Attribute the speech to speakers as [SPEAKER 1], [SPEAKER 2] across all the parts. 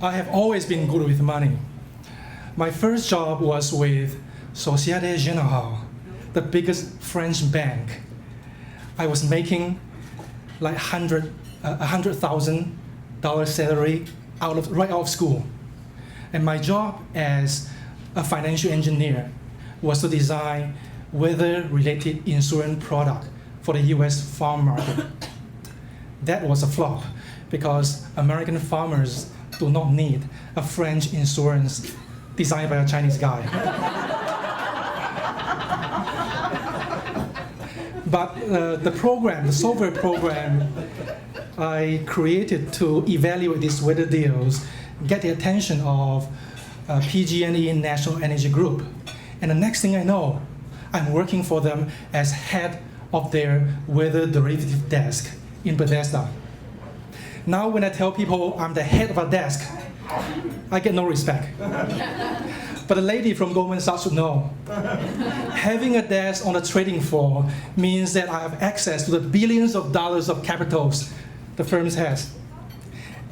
[SPEAKER 1] I have always been good with money. My first job was with Société Générale, the biggest French bank. I was making like $100,000 salary right out of school. And my job as a financial engineer was to design weather-related insurance product for the US farm market. That was a flop because American farmers do not need a French insurance designed by a Chinese guy. But the software program I created to evaluate these weather deals get the attention of PG&E National Energy Group. And the next thing I know, I'm working for them as head of their weather derivative desk in Bethesda. Now when I tell people I'm the head of a desk, I get no respect. But the lady from Goldman Sachs should know. Having a desk on the trading floor means that I have access to the billions of dollars of capitals the firm has.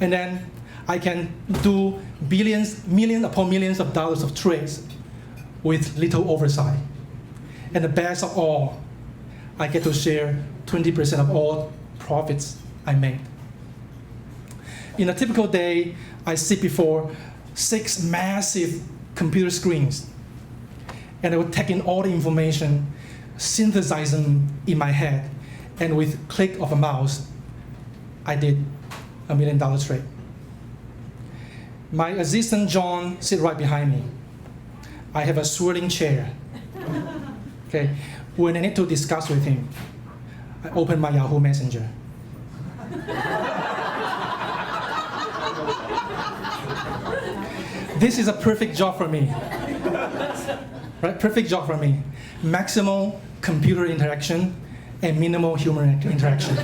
[SPEAKER 1] And then I can do millions upon millions of dollars of trades with little oversight. And the best of all, I get to share 20% of all profits I made. In a typical day, I sit before 6 massive computer screens, and I would take in all the information, synthesize them in my head, and with click of a mouse, I did $1 million trade. My assistant John sits right behind me. I have a swirling chair. Okay, when I need to discuss with him, I open my Yahoo Messenger. This is a perfect job for me. Right? Perfect job for me. Maximum computer interaction and minimal human interaction.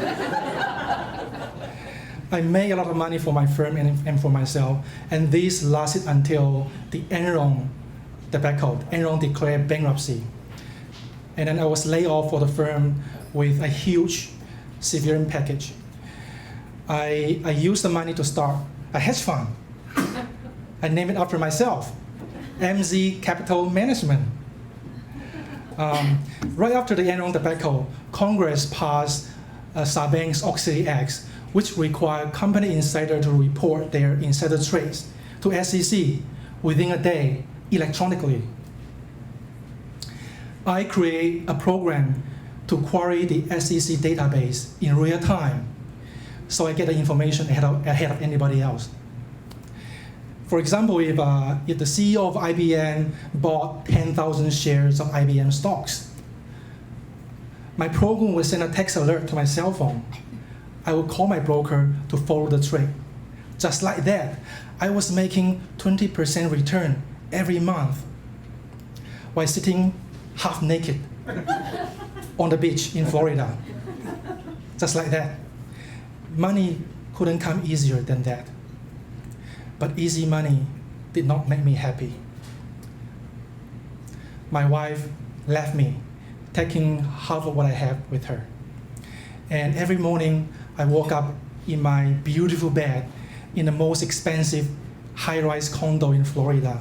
[SPEAKER 1] I made a lot of money for my firm and for myself, and this lasted until the Enron debacle. Enron declared bankruptcy. And then I was laid off for the firm with a huge severance package. I used the money to start a hedge fund. I named it after myself, MZ Capital Management. Right after the Enron debacle, Congress passed Sarbanes-Oxley Act, which required company insider to report their insider trades to SEC within a day electronically. I create a program to query the SEC database in real time, so I get the information ahead of anybody else. For example, if the CEO of IBM bought 10,000 shares of IBM stocks, my program will send a text alert to my cell phone. I will call my broker to follow the trade. Just like that, I was making 20% return every month while sitting half naked on the beach in Florida. Just like that. Money couldn't come easier than that. But easy money did not make me happy. My wife left me, taking half of what I have with her. And every morning, I woke up in my beautiful bed in the most expensive high-rise condo in Florida.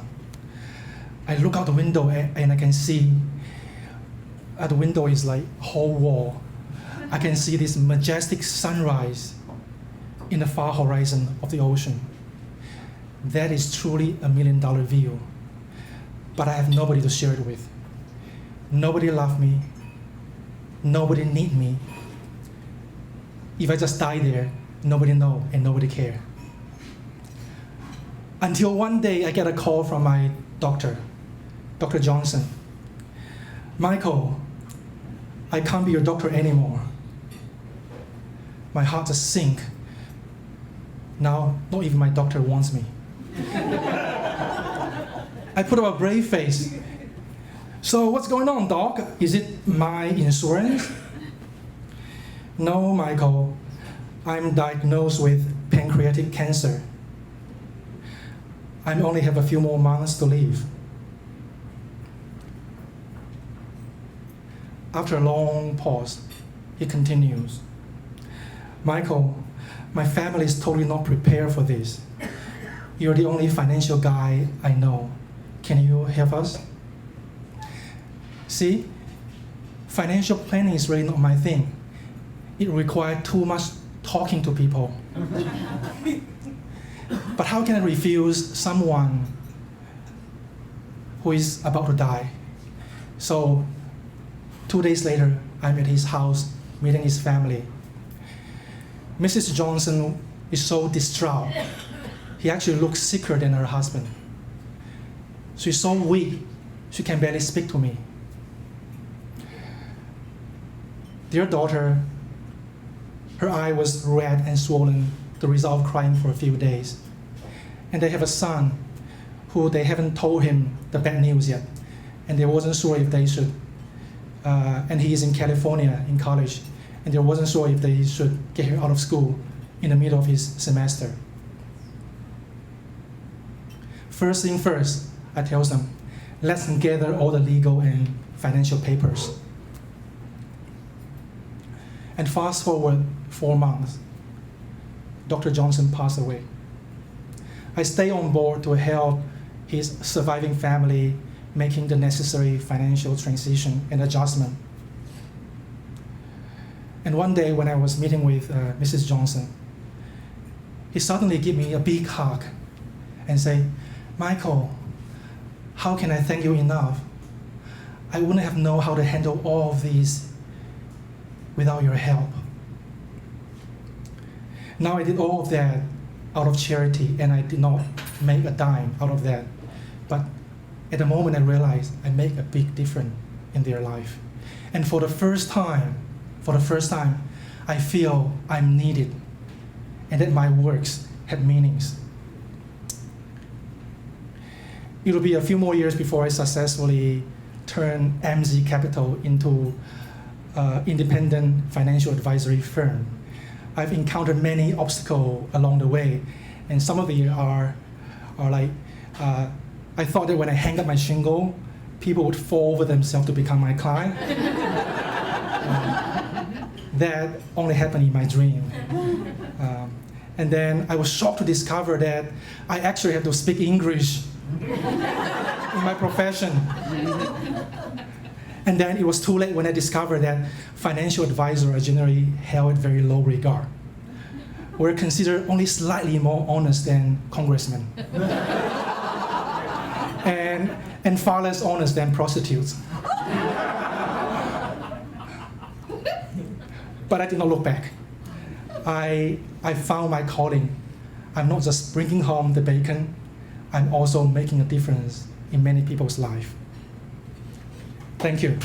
[SPEAKER 1] I look out the window and I can see, at the window is like a whole wall. I can see this majestic sunrise in the far horizon of the ocean. That is truly $1 million view. But I have nobody to share it with. Nobody loves me. Nobody needs me. If I just die there, nobody knows and nobody cares. Until one day I get a call from my doctor, Dr. Johnson. Michael, I can't be your doctor anymore. My heart just sinks. Now, not even my doctor wants me. I put up a brave face. So what's going on, doc? Is it my insurance? No, Michael. I'm diagnosed with pancreatic cancer. I only have a few more months to live. After a long pause, he continues. Michael, my family is totally not prepared for this. You're the only financial guy I know. Can you help us? See, financial planning is really not my thing. It requires too much talking to people. But how can I refuse someone who is about to die? So 2 days later, I'm at his house meeting his family. Mrs. Johnson is so distraught. He actually looks sicker than her husband. She's so weak, she can barely speak to me. Their daughter, her eye was red and swollen, the result of crying for a few days. And they have a son who they haven't told him the bad news yet. And they wasn't sure if they should, and he is in California in college, and they wasn't sure if they should get him out of school in the middle of his semester. First thing first, I tell them, let's gather all the legal and financial papers. And fast forward 4 months, Dr. Johnson passed away. I stay on board to help his surviving family making the necessary financial transition and adjustment. And one day when I was meeting with Mrs. Johnson, he suddenly gave me a big hug and say, Michael, how can I thank you enough? I wouldn't have known how to handle all of these without your help. Now I did all of that out of charity, and I did not make a dime out of that. But at the moment I realized I make a big difference in their life. And for the first time, I feel I'm needed and that my works had meanings. It will be a few more years before I successfully turn MZ Capital into independent financial advisory firm. I've encountered many obstacles along the way, and some of them are like, I thought that when I hang up my shingle, people would fall over themselves to become my client. That only happened in my dream. And then I was shocked to discover that I actually have to speak English in my profession. And then it was too late when I discovered that financial advisors are generally held in very low regard. We're considered only slightly more honest than congressmen. and far less honest than prostitutes. But I did not look back. I found my calling. I'm not just bringing home the bacon, I'm also making a difference in many people's lives. Thank you.